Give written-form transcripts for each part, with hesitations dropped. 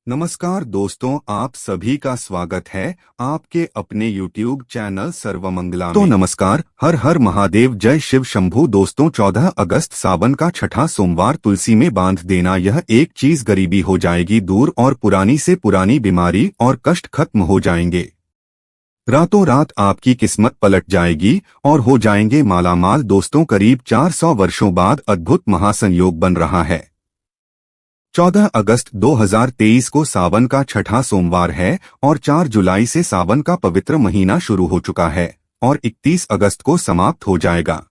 नमस्कार दोस्तों, आप सभी का स्वागत है आपके अपने YouTube चैनल सर्वमंगला में। तो नमस्कार, हर हर महादेव, जय शिव शंभू। दोस्तों, 14 अगस्त सावन का छठा सोमवार तुलसी में बांध देना। यह एक चीज, गरीबी हो जाएगी दूर और पुरानी से पुरानी बीमारी और कष्ट खत्म हो जाएंगे। रातों रात आपकी किस्मत पलट जाएगी और हो जाएंगे मालामाल। दोस्तों, करीब 400 वर्षों बाद अद्भुत महासंयोग बन रहा है। 14 अगस्त 2023 को सावन का छठा सोमवार है और 4 जुलाई से सावन का पवित्र महीना शुरू हो चुका है और 31 अगस्त को समाप्त हो जाएगा।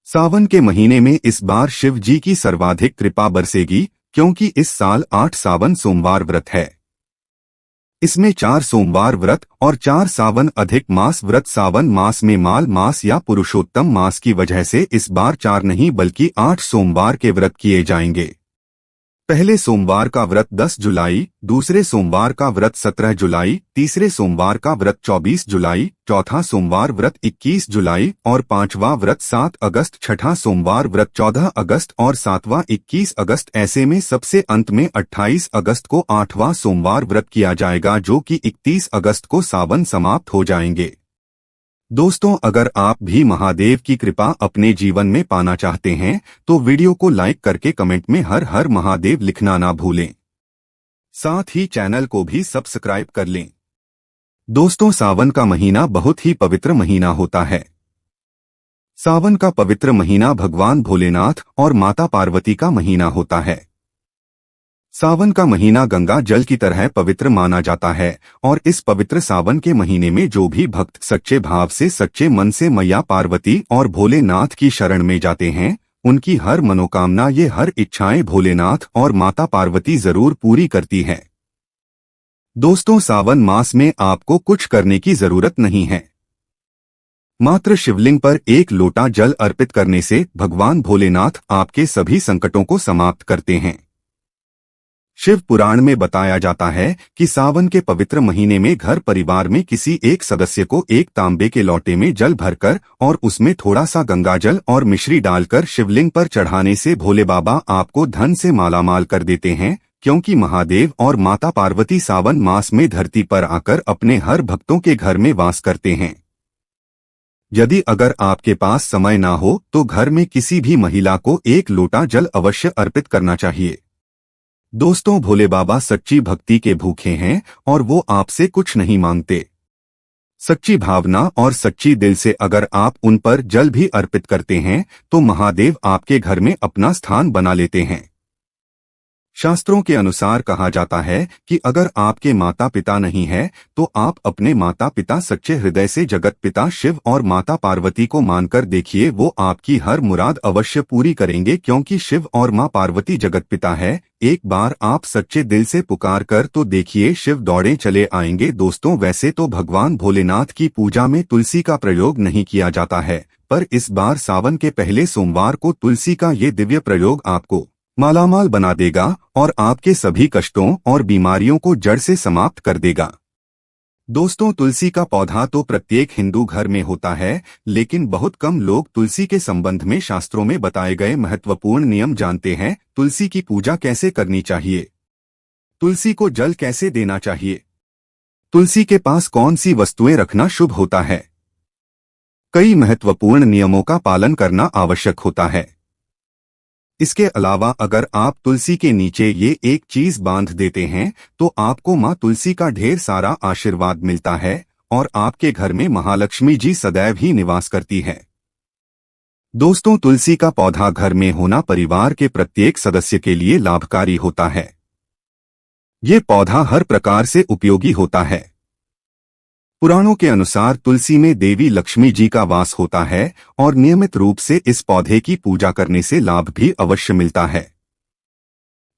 सावन के महीने में इस बार शिव जी की सर्वाधिक कृपा बरसेगी, क्योंकि इस साल 8 सावन सोमवार व्रत है। इसमें 4 सोमवार व्रत और 4 सावन अधिक मास व्रत। सावन मास में माल मास या पुरुषोत्तम मास की वजह से इस बार 4 नहीं बल्कि 8 सोमवार के व्रत किए जाएंगे। पहले सोमवार का व्रत 10 जुलाई, दूसरे सोमवार का व्रत 17 जुलाई, तीसरे सोमवार का व्रत 24 जुलाई, चौथा सोमवार व्रत 21 जुलाई और पांचवा व्रत 7 अगस्त, छठा सोमवार व्रत 14 अगस्त और सातवां 21 अगस्त। ऐसे में सबसे अंत में 28 अगस्त को 8वां सोमवार व्रत किया जाएगा, जो कि 31 अगस्त को सावन समाप्त हो जाएंगे। दोस्तों, अगर आप भी महादेव की कृपा अपने जीवन में पाना चाहते हैं तो वीडियो को लाइक करके कमेंट में हर हर महादेव लिखना ना भूलें। साथ ही चैनल को भी सब्सक्राइब कर लें। दोस्तों, सावन का महीना बहुत ही पवित्र महीना होता है। सावन का पवित्र महीना भगवान भोलेनाथ और माता पार्वती का महीना होता है। सावन का महीना गंगा जल की तरह पवित्र माना जाता है और इस पवित्र सावन के महीने में जो भी भक्त सच्चे भाव से, सच्चे मन से मैया पार्वती और भोलेनाथ की शरण में जाते हैं, उनकी हर मनोकामना, ये हर इच्छाएं भोलेनाथ और माता पार्वती जरूर पूरी करती है। दोस्तों, सावन मास में आपको कुछ करने की जरूरत नहीं है। मात्र शिवलिंग पर एक लोटा जल अर्पित करने से भगवान भोलेनाथ आपके सभी संकटों को समाप्त करते हैं। शिव पुराण में बताया जाता है कि सावन के पवित्र महीने में घर परिवार में किसी एक सदस्य को एक तांबे के लोटे में जल भरकर और उसमें थोड़ा सा गंगाजल और मिश्री डालकर शिवलिंग पर चढ़ाने से भोले बाबा आपको धन से मालामाल कर देते हैं, क्योंकि महादेव और माता पार्वती सावन मास में धरती पर आकर अपने हर भक्तों के घर में वास करते हैं। यदि अगर आपके पास समय ना हो तो घर में किसी भी महिला को एक लोटा जल अवश्य अर्पित करना चाहिए। दोस्तों, भोले बाबा सच्ची भक्ति के भूखे हैं और वो आपसे कुछ नहीं मांगते। सच्ची भावना और सच्ची दिल से अगर आप उन पर जल भी अर्पित करते हैं तो महादेव आपके घर में अपना स्थान बना लेते हैं। शास्त्रों के अनुसार कहा जाता है कि अगर आपके माता पिता नहीं है तो आप अपने माता पिता सच्चे हृदय से जगत पिता शिव और माता पार्वती को मानकर देखिए, वो आपकी हर मुराद अवश्य पूरी करेंगे, क्योंकि शिव और मां पार्वती जगत पिता है। एक बार आप सच्चे दिल से पुकार कर तो देखिए, शिव दौड़े चले आएंगे। दोस्तों, वैसे तो भगवान भोलेनाथ की पूजा में तुलसी का प्रयोग नहीं किया जाता है, पर इस बार सावन के पहले सोमवार को तुलसी का ये दिव्य प्रयोग आपको मालामाल बना देगा और आपके सभी कष्टों और बीमारियों को जड़ से समाप्त कर देगा। दोस्तों, तुलसी का पौधा तो प्रत्येक हिंदू घर में होता है, लेकिन बहुत कम लोग तुलसी के संबंध में शास्त्रों में बताए गए महत्वपूर्ण नियम जानते हैं। तुलसी की पूजा कैसे करनी चाहिए, तुलसी को जल कैसे देना चाहिए, तुलसी के पास कौन सी वस्तुएं रखना शुभ होता है, कई महत्वपूर्ण नियमों का पालन करना आवश्यक होता है। इसके अलावा अगर आप तुलसी के नीचे ये एक चीज बांध देते हैं तो आपको मां तुलसी का ढेर सारा आशीर्वाद मिलता है और आपके घर में महालक्ष्मी जी सदैव ही निवास करती है। दोस्तों, तुलसी का पौधा घर में होना परिवार के प्रत्येक सदस्य के लिए लाभकारी होता है। ये पौधा हर प्रकार से उपयोगी होता है। पुराणों के अनुसार तुलसी में देवी लक्ष्मी जी का वास होता है और नियमित रूप से इस पौधे की पूजा करने से लाभ भी अवश्य मिलता है।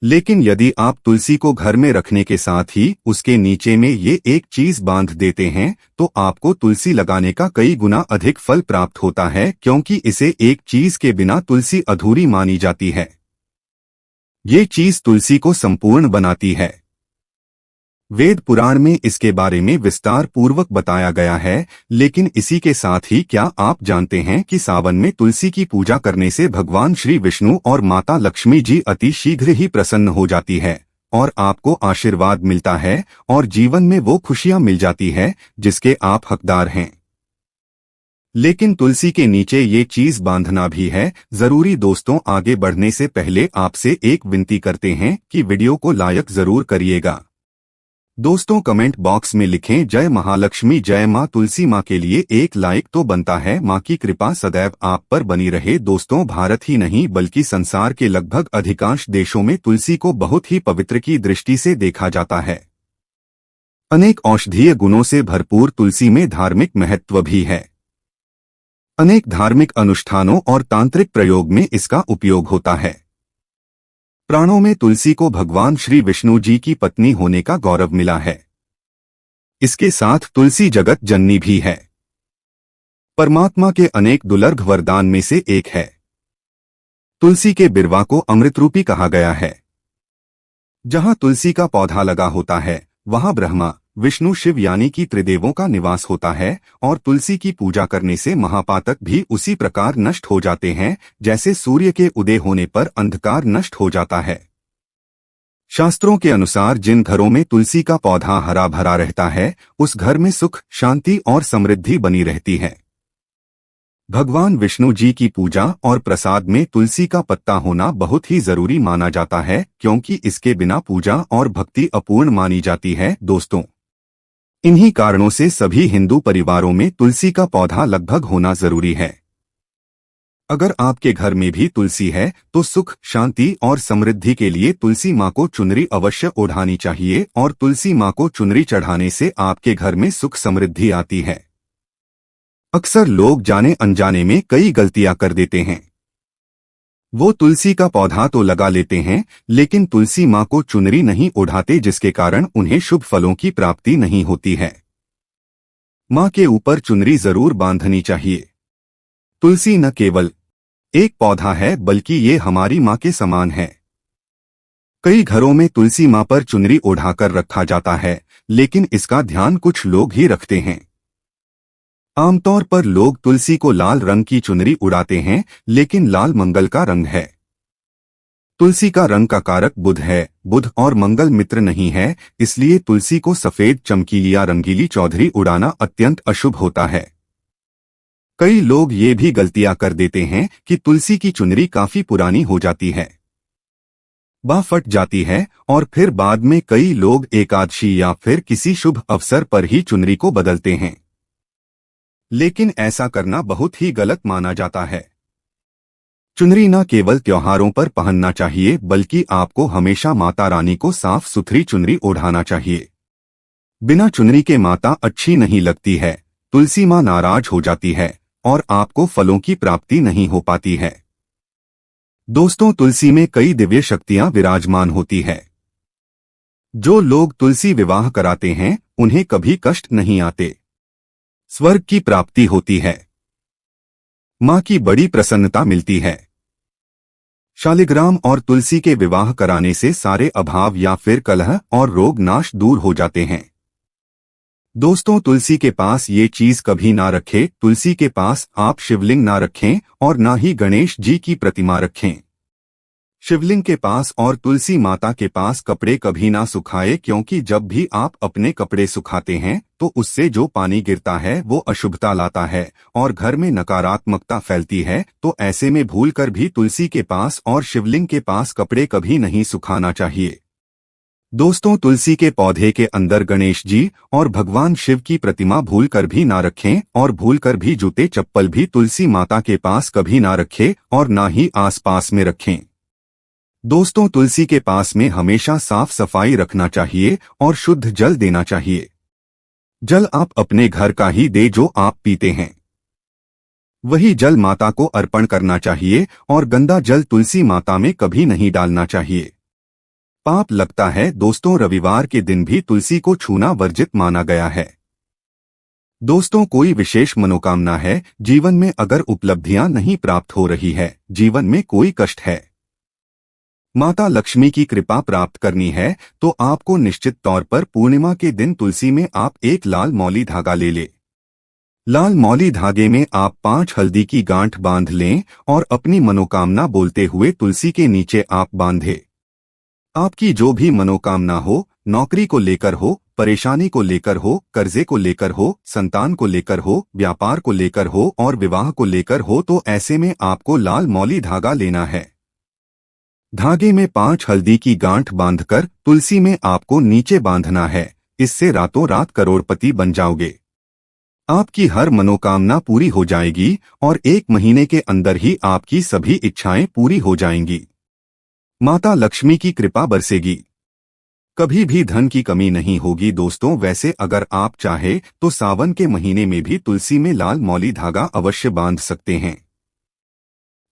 लेकिन यदि आप तुलसी को घर में रखने के साथ ही उसके नीचे में ये एक चीज बांध देते हैं तो आपको तुलसी लगाने का कई गुना अधिक फल प्राप्त होता है, क्योंकि इसे एक चीज के बिना तुलसी अधूरी मानी जाती है। ये चीज तुलसी को संपूर्ण बनाती है। वेद पुराण में इसके बारे में विस्तार पूर्वक बताया गया है, लेकिन इसी के साथ ही क्या आप जानते हैं कि सावन में तुलसी की पूजा करने से भगवान श्री विष्णु और माता लक्ष्मी जी अति शीघ्र ही प्रसन्न हो जाती है और आपको आशीर्वाद मिलता है और जीवन में वो खुशियां मिल जाती है जिसके आप हकदार हैं। लेकिन तुलसी के नीचे ये चीज बांधना भी है जरूरी। दोस्तों, आगे बढ़ने से पहले आपसे एक विनती करते हैं कि वीडियो को लाइक जरूर करिएगा। दोस्तों, कमेंट बॉक्स में लिखें जय महालक्ष्मी, जय मां तुलसी। मां के लिए एक लाइक तो बनता है। मां की कृपा सदैव आप पर बनी रहे। दोस्तों, भारत ही नहीं बल्कि संसार के लगभग अधिकांश देशों में तुलसी को बहुत ही पवित्र की दृष्टि से देखा जाता है। अनेक औषधीय गुणों से भरपूर तुलसी में धार्मिक महत्व भी है। अनेक धार्मिक अनुष्ठानों और तांत्रिक प्रयोग में इसका उपयोग होता है। पुराणों में तुलसी को भगवान श्री विष्णु जी की पत्नी होने का गौरव मिला है। इसके साथ तुलसी जगत जननी भी है। परमात्मा के अनेक दुर्लभ वरदान में से एक है। तुलसी के बिरवा को अमृतरूपी कहा गया है। जहां तुलसी का पौधा लगा होता है वहां ब्रह्मा विष्णु शिव यानी कि त्रिदेवों का निवास होता है और तुलसी की पूजा करने से महापातक भी उसी प्रकार नष्ट हो जाते हैं जैसे सूर्य के उदय होने पर अंधकार नष्ट हो जाता है। शास्त्रों के अनुसार जिन घरों में तुलसी का पौधा हरा भरा रहता है उस घर में सुख, शांति और समृद्धि बनी रहती है। भगवान विष्णु जी की पूजा और प्रसाद में तुलसी का पत्ता होना बहुत ही जरूरी माना जाता है क्योंकि इसके बिना पूजा और भक्ति अपूर्ण मानी जाती है। दोस्तों, इन्हीं कारणों से सभी हिंदू परिवारों में तुलसी का पौधा लगभग होना जरूरी है। अगर आपके घर में भी तुलसी है तो सुख, शांति और समृद्धि के लिए तुलसी मां को चुनरी अवश्य ओढ़ानी चाहिए और तुलसी मां को चुनरी चढ़ाने से आपके घर में सुख समृद्धि आती है। अक्सर लोग जाने अनजाने में कई गलतियां कर देते हैं। वो तुलसी का पौधा तो लगा लेते हैं लेकिन तुलसी मां को चुनरी नहीं ओढ़ाते जिसके कारण उन्हें शुभ फलों की प्राप्ति नहीं होती है। मां के ऊपर चुनरी जरूर बांधनी चाहिए। तुलसी न केवल एक पौधा है बल्कि ये हमारी मां के समान है। कई घरों में तुलसी मां पर चुनरी ओढ़ाकर रखा जाता है लेकिन इसका ध्यान कुछ लोग ही रखते हैं। आमतौर पर लोग तुलसी को लाल रंग की चुनरी उड़ाते हैं लेकिन लाल मंगल का रंग है। तुलसी का रंग का कारक बुध है। बुध और मंगल मित्र नहीं है, इसलिए तुलसी को सफेद, चमकीली या रंगीली चौधरी उड़ाना अत्यंत अशुभ होता है। कई लोग ये भी गलतियां कर देते हैं कि तुलसी की चुनरी काफी पुरानी हो जाती है, बाँ फट जाती है और फिर बाद में कई लोग एकादशी या फिर किसी शुभ अवसर पर ही चुनरी को बदलते हैं। लेकिन ऐसा करना बहुत ही गलत माना जाता है। चुनरी न केवल त्योहारों पर पहनना चाहिए बल्कि आपको हमेशा माता रानी को साफ सुथरी चुनरी ओढ़ाना चाहिए। बिना चुनरी के माता अच्छी नहीं लगती है, तुलसी मां नाराज हो जाती है और आपको फलों की प्राप्ति नहीं हो पाती है। दोस्तों, तुलसी में कई दिव्य शक्तियां विराजमान होती है। जो लोग तुलसी विवाह कराते हैं उन्हें कभी कष्ट नहीं आते, स्वर्ग की प्राप्ति होती है, मां की बड़ी प्रसन्नता मिलती है। शालिग्राम और तुलसी के विवाह कराने से सारे अभाव या फिर कलह और रोग नाश दूर हो जाते हैं। दोस्तों, तुलसी के पास ये चीज कभी ना रखें। तुलसी के पास आप शिवलिंग ना रखें और ना ही गणेश जी की प्रतिमा रखें। शिवलिंग के पास और तुलसी माता के पास कपड़े कभी ना सुखाए क्योंकि जब भी आप अपने कपड़े सुखाते हैं तो उससे जो पानी गिरता है वो अशुभता लाता है और घर में नकारात्मकता फैलती है। तो ऐसे में भूलकर भी तुलसी के पास और शिवलिंग के पास कपड़े कभी नहीं सुखाना चाहिए। दोस्तों, तुलसी के पौधे के अंदर गणेश जी और भगवान शिव की प्रतिमा भूलकर भी ना रखें और भूलकर भी जूते चप्पल भी तुलसी माता के पास कभी ना रखें और ना ही आसपास में रखें। दोस्तों, तुलसी के पास में हमेशा साफ सफाई रखना चाहिए और शुद्ध जल देना चाहिए। जल आप अपने घर का ही दे जो आप पीते हैं, वही जल माता को अर्पण करना चाहिए और गंदा जल तुलसी माता में कभी नहीं डालना चाहिए, पाप लगता है। दोस्तों, रविवार के दिन भी तुलसी को छूना वर्जित माना गया है। दोस्तों, कोई विशेष मनोकामना है, जीवन में अगर उपलब्धियां नहीं प्राप्त हो रही है, जीवन में कोई कष्ट है, माता लक्ष्मी की कृपा प्राप्त करनी है तो आपको निश्चित तौर पर पूर्णिमा के दिन तुलसी में आप एक लाल मौली धागा ले लें। लाल मौली धागे में आप 5 हल्दी की गांठ बांध लें और अपनी मनोकामना बोलते हुए तुलसी के नीचे आप बांधे। आपकी जो भी मनोकामना हो, नौकरी को लेकर हो, परेशानी को लेकर हो, कर्जे को लेकर हो, संतान को लेकर हो, व्यापार को लेकर हो और विवाह को लेकर हो, तो ऐसे में आपको लाल मौली धागा लेना है। धागे में 5 हल्दी की गांठ बांधकर तुलसी में आपको नीचे बांधना है। इससे रातों रात करोड़पति बन जाओगे। आपकी हर मनोकामना पूरी हो जाएगी और 1 महीने के अंदर ही आपकी सभी इच्छाएं पूरी हो जाएंगी। माता लक्ष्मी की कृपा बरसेगी। कभी भी धन की कमी नहीं होगी दोस्तों। वैसे अगर आप चाहे तो सावन के महीने में भी तुलसी में लाल मौली धागा अवश्य बांध सकते हैं।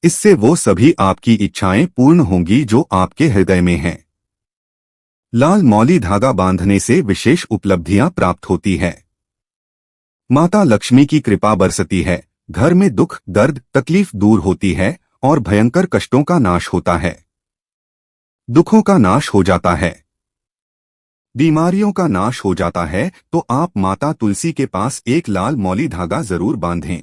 इससे वो सभी आपकी इच्छाएं पूर्ण होंगी जो आपके हृदय में हैं। लाल मौली धागा बांधने से विशेष उपलब्धियां प्राप्त होती है। माता लक्ष्मी की कृपा बरसती है। घर में दुख, दर्द, तकलीफ दूर होती है और भयंकर कष्टों का नाश होता है। दुखों का नाश हो जाता है, बीमारियों का नाश हो जाता है। तो आप माता तुलसी के पास एक लाल मौली धागा जरूर बांधें।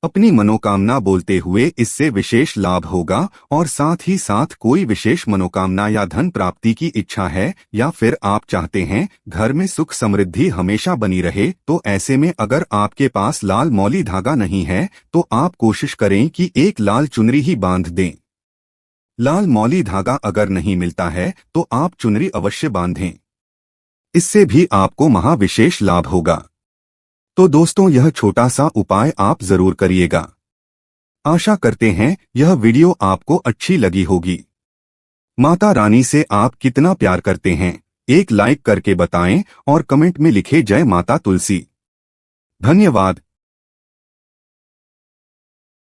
अपनी मनोकामना बोलते हुए इससे विशेष लाभ होगा। और साथ ही साथ कोई विशेष मनोकामना या धन प्राप्ति की इच्छा है या फिर आप चाहते हैं घर में सुख समृद्धि हमेशा बनी रहे, तो ऐसे में अगर आपके पास लाल मौली धागा नहीं है तो आप कोशिश करें कि एक लाल चुनरी ही बांध दें। लाल मौली धागा अगर नहीं मिलता है तो आप चुनरी अवश्य बांधें। इससे भी आपको महाविशेष लाभ होगा। तो दोस्तों यह छोटा सा उपाय आप जरूर करिएगा। आशा करते हैं यह वीडियो आपको अच्छी लगी होगी। माता रानी से आप कितना प्यार करते हैं एक लाइक करके बताएं और कमेंट में लिखे जय माता तुलसी। धन्यवाद।